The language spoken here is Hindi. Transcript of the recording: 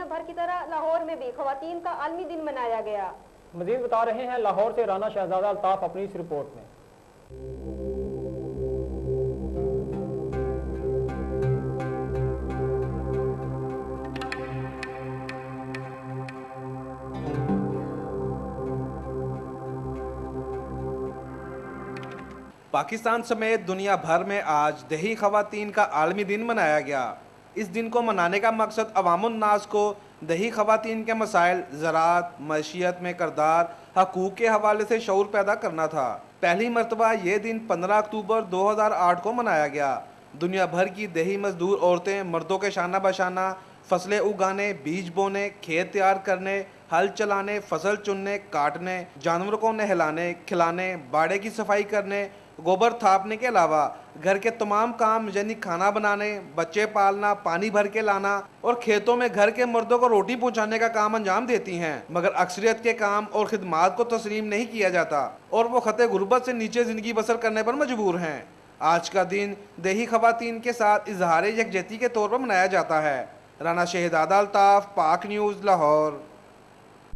दुनिया भर की तरह लाहौर में भी ख़वातीन का आलमी दिन मनाया गया। मजीद बता रहे हैं लाहौर से राना शहजादा अल्ताफ अपनी इस रिपोर्ट में। पाकिस्तान समेत दुनिया भर में आज दही ख़वातीन का आलमी दिन मनाया गया। इस दिन को मनाने का मकसद अवामुन्नास को दही ख़वातीन के मसाइल, ज़राअत, मईशियत में किरदार, हकूक़ के हवाले से शऊर पैदा करना था। पहली मरतबा ये दिन 15 अक्टूबर 2008 को मनाया गया। दुनिया भर की दही मजदूर औरतें मर्दों के शाना बशाना फसलें उगाने, बीज बोने, खेत तैयार करने, हल चलाने, फसल चुनने, काटने, जानवरों को नहलाने, खिलाने, बाड़े की सफाई करने, गोबर थापने के अलावा घर के तमाम काम यानी खाना बनाने, बच्चे पालना, पानी भर के लाना और खेतों में घर के मर्दों को रोटी पहुंचाने का काम अंजाम देती हैं। मगर अक्सरियत के काम और खिदमात को तस्लीम नहीं किया जाता और वो खते गुर्बत से नीचे ज़िंदगी बसर करने पर मजबूर हैं। आज का दिन दही ख़वातीन के साथ इजहार यकजहती के तौर पर मनाया जाता है। राना शहजादा अल्ताफ, पाक न्यूज़, लाहौर।